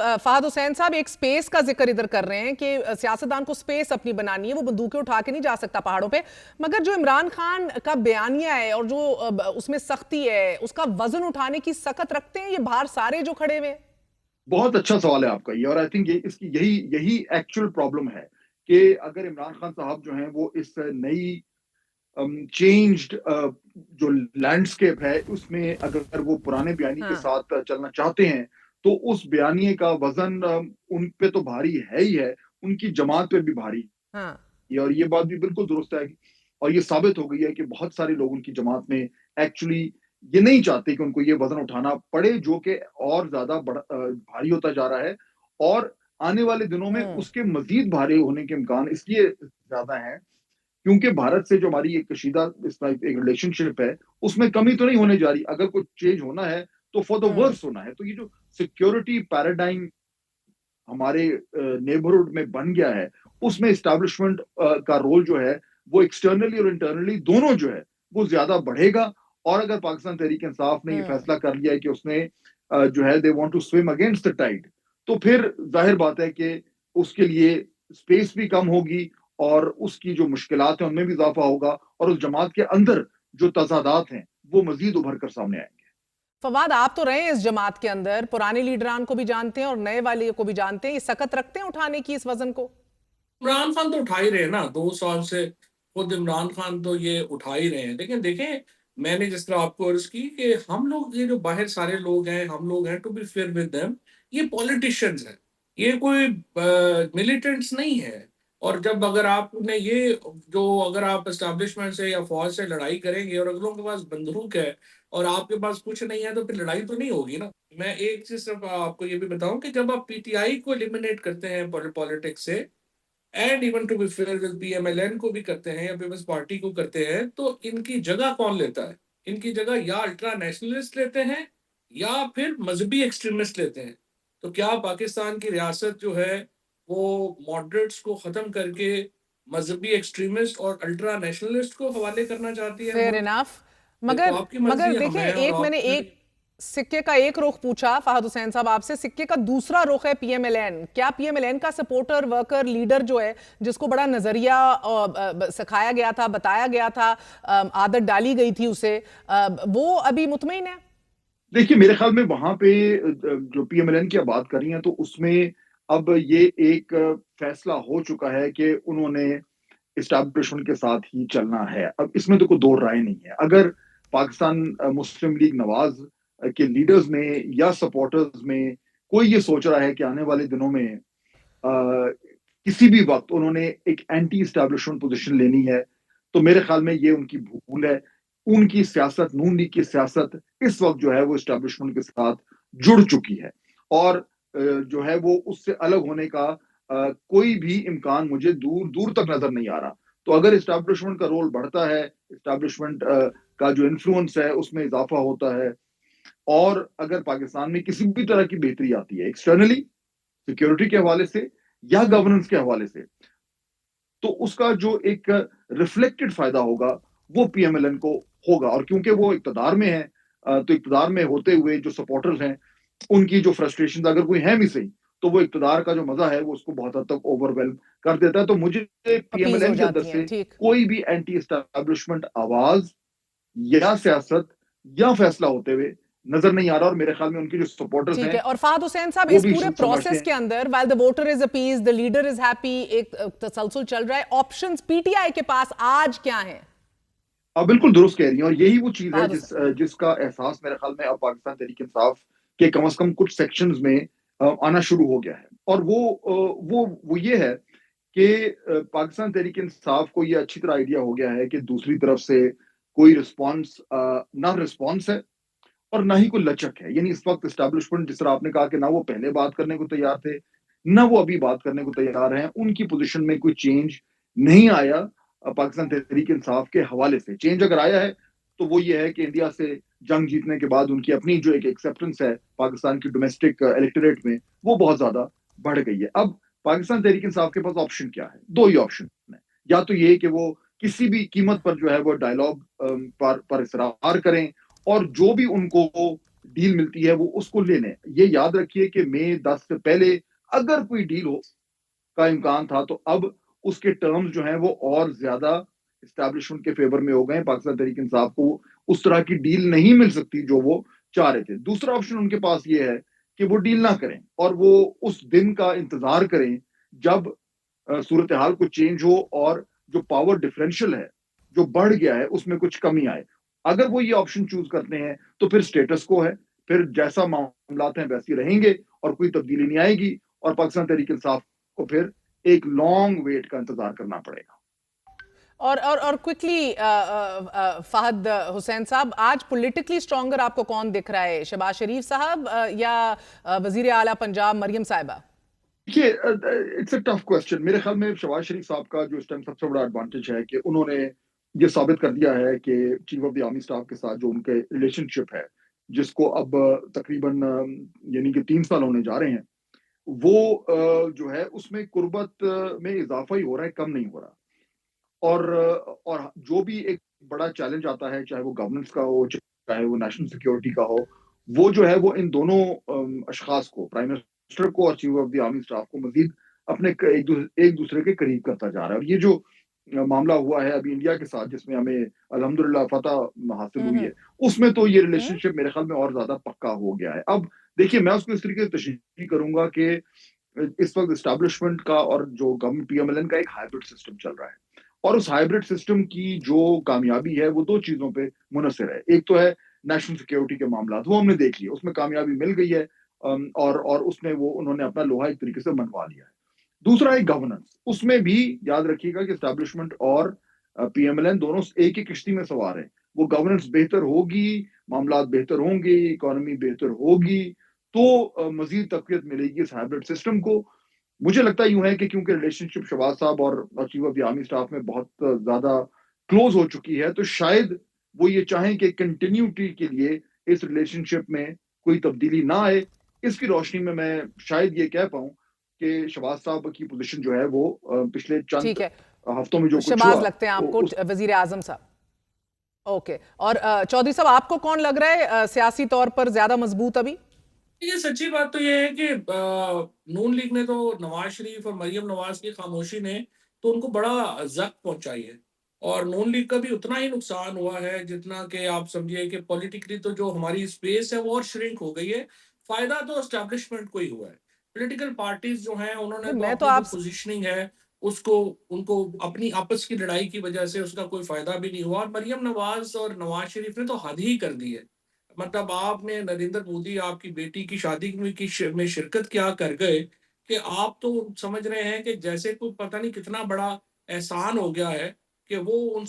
फहद हुसैन साहब एक स्पेस का जिक्र इधर कर रहे हैं कि सियासतदान को स्पेस अपनी बनानी है, वो बंदूकें उठा के नहीं जा सकता पहाड़ों पे। मगर जो इमरान खान का बयानिया है और जो उसमें सख्ती है, उसका वजन उठाने की सकत रखते हैं ये बाहर सारे जो खड़े हुए हैं? बहुत अच्छा सवाल है आपका ये। और आई थिंक ये इसकी यही यही एक्चुअल प्रॉब्लम है कि अगर इमरान खान साहब जो हैं वो इस नई चेंज्ड जो लैंडस्केप है उसमें अगर वो पुराने बयानी के हाँ। साथ चलना चाहते हैं तो उस बयानी का वजन उन पे तो भारी है ही है, उनकी जमात पे भी भारी हाँ। है। और ये बात भी बिल्कुल दुरुस्त है और ये साबित हो गई है कि बहुत सारे लोग उनकी जमात में एक्चुअली ये नहीं चाहते कि उनको ये वजन उठाना पड़े, जो कि और ज्यादा भारी होता जा रहा है। और आने वाले दिनों में हम्म। उसके मजीद भारी होने के इम्कान इसलिए ज्यादा है क्योंकि भारत से जो हमारी एक कशीदा इस टाइप एक रिलेशनशिप है उसमें कमी तो नहीं होने जा रही। अगर कुछ चेंज होना है तो फॉर द हम्म। वर्स होना है। तो ये जो सिक्योरिटी पैराडाइम हमारे नेबरहुड में बन गया है उसमें इस्टेब्लिशमेंट का रोल जो है वो एक्सटर्नली और इंटरनली दोनों जो है वो ज्यादा बढ़ेगा। और अगर पाकिस्तान तहरीक इंसाफ ने ये हम्म। फैसला कर लिया है कि उसने जो है they want to swim against the tide, तो फिर जाहिर बात है कि उसके लिए स्पेस भी कम होगी और उसकी जो मुश्किलात हैं उनमें भी इजाफा होगा और उस जमात के अंदर जो तजादात हैं वो मजीद उभर कर सामने आएंगे। फवाद, आप तो रहे हैं इस जमात के अंदर, पुराने लीडरान को भी जानते हैं और नए वाले को भी जानते हैं, ये सकत रखते हैं उठाने की इस वजन को? इमरान खान तो उठा ही रहे हैं ना, 2 साल से खुद इमरान खान तो ये उठा ही रहे हैं। लेकिन देखें, मैंने जिस तरह आपको अर्ज की कि हम लोग, ये जो बाहर सारे लोग हैं, हम लोग हैं, to be fair with them, ये पॉलिटिशियंस हैं, ये कोई मिलिटेंट्स नहीं है। और जब अगर आपने ये जो अगर आप एस्टेब्लिशमेंट से या फौज से लड़ाई करेंगे और अगलों के पास बंदूक है और आपके पास कुछ नहीं है, तो फिर लड़ाई तो नहीं होगी ना। मैं एक चीज सिर्फ आपको ये भी बताऊं कि जब आप पीटीआई को एलिमिनेट करते हैं पॉलिटिक्स से, and even to be fair with PMLN को भी करते हैं या पीपल्स पार्टी को करते हैं, तो इनकी जगह कौन लेता है? इनकी जगह या अल्ट्रा नेशनलिस्ट लेते हैं या फिर मजहबी एक्सट्रीमिस्ट लेते हैं। तो क्या पाकिस्तान की रियासत जो है वो मॉडरेट्स को खत्म करके मजहबी एक्सट्रीमिस्ट और अल्ट्रा नेशनलिस्ट को हवाले करना चाहती है फेयर मुल्क? इनफ। देखो, मगर आपकी मगर मर्जी है, हम देखें, हैं और एक मैंने आप। एक सिक्के का एक रुख पूछा फहद हुसैन साहब आपसे, सिक्के का दूसरा रुख है पीएमएलएन। क्या पीएमएलएन का सपोर्टर, वर्कर, लीडर जो है, जिसको बड़ा नजरिया सिखाया गया था, बताया गया था, आदत डाली गई थी उसे, वो अभी मुतमईन है? देखिए मेरे ख्याल में वहां पे जो पीएमएलएन की आप बात कर रही हैं तो उसमें अब ये एक फैसला हो चुका है कि उन्होंने इस्टेब्लिशमेंट के साथ ही चलना है। अब इसमें तो कोई दो राय नहीं है। अगर पाकिस्तान मुस्लिम लीग नवाज के लीडर्स में या सपोर्टर्स में कोई ये सोच रहा है कि आने वाले दिनों में किसी भी वक्त उन्होंने एक एंटी इस्टेब्लिशमेंट पोजीशन लेनी है तो मेरे ख्याल में ये उनकी भूल है। उनकी सियासत, नून लीग की सियासत इस वक्त जो है वो इस्टेब्लिशमेंट के साथ जुड़ चुकी है और जो है वो उससे अलग होने का कोई भी इम्कान मुझे दूर दूर तक नजर नहीं आ रहा। तो अगर इस्टेब्लिशमेंट का रोल बढ़ता है, इस्टेब्लिशमेंट का जो इन्फ्लुएंस है उसमें इजाफा होता है और अगर पाकिस्तान में किसी भी तरह की बेहतरी आती है एक्सटर्नली, सिक्योरिटी के हवाले से या हम्म। गवर्नेंस के हवाले से, तो उसका जो एक रिफ्लेक्टेड फायदा होगा वो पीएमएलएन को होगा। और क्योंकि वो इक्तदार में है तो इक्तदार में होते हुए जो सपोर्टर्स हैं उनकी जो फ्रस्ट्रेशन अगर कोई है भी सही तो वो इक्तदार का जो मजा है वो उसको बहुत हद तक ओवरवेलम कर देता है। तो मुझे अपीज हो पीएमएलएन के अंदर जाती हैं, से ठीक। कोई भी एंटी एस्टैब्लिशमेंट आवाज या सियासत या फैसला होते हुए नजर नहीं आ रहा। और मेरे ख्याल में उनके जो सपोर्टर्स ठीक हैं है। और फहद हुसैन साहब, वो इस भी पूरे समझते प्रोसेस हैं। के अंदर while the voter is appeased, the leader is happy, एक तसलसल चल रहा है, ऑप्शंस पीटीआई के पास आज क्या है? आप बिल्कुल दुरुस्त कह रही हैं और यही वो चीज है फहद हुसैन। जिसका एहसास मेरे ख्याल में अब पाकिस्तान तहरीक इंसाफ के कम से कम कुछ सेक्शंस में आना शुरू हो गया है। और वो ये है कि पाकिस्तान तहरीक इंसाफ को ये अच्छी तरह आइडिया हो गया है कि दूसरी तरफ से कोई रिस्पॉन्स ना रिस्पॉन्स है और ना ही कोई लचक है। यानी इस वक्त इस्टेब्लिशमेंट, जिस तरह आपने कहा कि ना वो पहले बात करने को तैयार थे ना वो अभी बात करने को तैयार हैं, उनकी पोजीशन में कोई चेंज नहीं आया। पाकिस्तान तहरीक इंसाफ के हवाले से चेंज अगर आया है तो वो ये है कि इंडिया से जंग जीतने के बाद उनकी अपनी जो एक एक्सेप्टेंस है पाकिस्तान की डोमेस्टिक इलेक्टोरेट में वो बहुत ज्यादा बढ़ गई है। अब पाकिस्तान तहरीक इंसाफ के पास ऑप्शन क्या है? दो ही ऑप्शन है। या तो ये कि वो किसी भी कीमत पर जो है वो डायलॉग पर इसरार करें और जो भी उनको ڈیل ملتی ہے وہ اس کو لے لیں. یہ یاد رکھیے کہ مئی 10 سے پہلے اگر کوئی ڈیل ہو کا امکان تھا تو اب اس کے ٹرمز جو ہیں وہ اور زیادہ اسٹیبلشمنٹ کے فیور میں ہو گئے. پاکستان تحریک انصاف کو اس طرح کی ڈیل نہیں مل سکتی جو وہ چاہ رہے تھے. دوسرا آپشن ان کے پاس یہ ہے کہ وہ ڈیل نہ کریں اور وہ اس دن کا انتظار کریں جب صورتحال کو چینج ہو اور جو پاور ڈفرینشیل ہے جو بڑھ گیا ہے اس میں کچھ کمی آئے. اگر وہ یہ آپشن چوز کرتے ہیں تو پھر سٹیٹس کو ہے, پھر جیسا معاملات ہیں ویسے رہیں گے اور کوئی تبدیلی نہیں آئے گی اور پاکستان تحریک انصاف کو پھر ایک لانگ ویٹ کا انتظار کرنا پڑے گا. اور کوئکلی فہد حسین صاحب, آج پولیٹیکلی اسٹرانگر آپ کو کون دکھ رہا ہے, شہباز شریف صاحب یا وزیر اعلیٰ پنجاب مریم صاحبہ؟ دیکھیے اٹس اے ٹف کوسچن. میرے خیال میں شہباز شریف صاحب کا جو اس ٹائم سب سے بڑا ایڈوانٹیج ہے کہ انہوں نے یہ ثابت کر دیا ہے کہ chief of the army staff کے ساتھ جو ان کے ریلیشن شپ ہے جس کو اب تقریباً یعنی کہ 3 سال ہونے جا رہے ہیں, وہ جو ہے اس میں قربت میں اضافہ ہی ہو رہا ہے, کم نہیں ہو رہا. اور جو بھی ایک بڑا چیلنج آتا ہے چاہے وہ گورننس کا ہو چاہے وہ نیشنل سیکیورٹی کا ہو, وہ جو ہے وہ ان دونوں اشخاص کو, پرائم منسٹر کو اور chief of the army staff کو مزید اپنے ایک دوسرے کے قریب کرتا جا رہا ہے. اور یہ جو معاملہ ہوا ہے ابھی انڈیا کے ساتھ جس میں ہمیں الحمدللہ فتح حاصل ہوئی ہے, اس میں تو یہ ریلیشن شپ میرے خیال میں اور زیادہ پکا ہو گیا ہے. اب دیکھیے میں اس کو اس طریقے سے تشریح کروں گا کہ اس وقت اسٹیبلشمنٹ کا اور جو government P M L N کا ایک ہائبرڈ سسٹم چل رہا ہے, اور اس ہائبرڈ سسٹم کی جو کامیابی ہے وہ 2 چیزوں پہ منحصر ہے. ایک تو ہے نیشنل سیکیورٹی کے معاملات, وہ ہم نے دیکھ لیے, اس میں کامیابی مل گئی ہے اور اس میں وہ انہوں نے اپنا لوہا ایک طریقے سے منوا لیا ہے. دوسرا ہے گورننس, اس میں بھی یاد رکھیے گا کہ اسٹیبلشمنٹ اور پی ایم ایل این دونوں ایک ہی کشتی میں سوار ہیں. وہ گورننس بہتر ہوگی, معاملات بہتر ہوں گے, اکانومی بہتر ہوگی تو مزید تقویت ملے گی اس ہائبرڈ سسٹم کو. مجھے لگتا یوں ہے کہ کیونکہ ریلیشن شپ شہباز صاحب اور chief of the army staff میں بہت زیادہ کلوز ہو چکی ہے, تو شاید وہ یہ چاہیں کہ کنٹینیوٹی کے لیے اس ریلیشن شپ میں کوئی تبدیلی نہ آئے. اس کی روشنی میں شاید یہ کہہ پاؤں کہ شہباز صاحب کی پوزیشن جو ہے وہ پچھلے چند ٹھیک ہے, ہفتوں میں جو کچھ شہباز ہوا لگتے ہیں آپ کو اس وزیر اعظم صاحب. اوکے, اور چودھری صاحب آپ کو کون لگ رہا ہے سیاسی طور پر زیادہ مضبوط ابھی؟ یہ سچی بات تو یہ ہے کہ نون لیگ نے تو نواز شریف اور مریم نواز کی خاموشی نے تو ان کو بڑا زخم پہنچائی ہے, اور نون لیگ کا بھی اتنا ہی نقصان ہوا ہے جتنا کہ آپ سمجھیے کہ پولیٹیکلی تو جو ہماری اسپیس ہے وہ اور شرنک ہو گئی ہے. فائدہ تو اسٹیبلشمنٹ کو ہی ہوا ہے. پولیٹیکل پارٹیز جو ہیں انہوں نے تو میں تو اپنی جو آپ پوزیشننگ ہے اس کو ان کو اپنی آپس کی لڑائی کی وجہ سے اس کا کوئی فائدہ بھی نہیں ہوا, اور مریم نواز اور نواز شریف نے تو حد ہی کر دی ہے. مطلب آپ نے نریندر مودی آپ کی بیٹی کی شادی میں شرکت کیا کر گئے کہ آپ تو سمجھ رہے ہیں کہ جیسے کوئی پتہ نہیں کتنا بڑا احسان ہو گیا ہے کہ وہ ان سے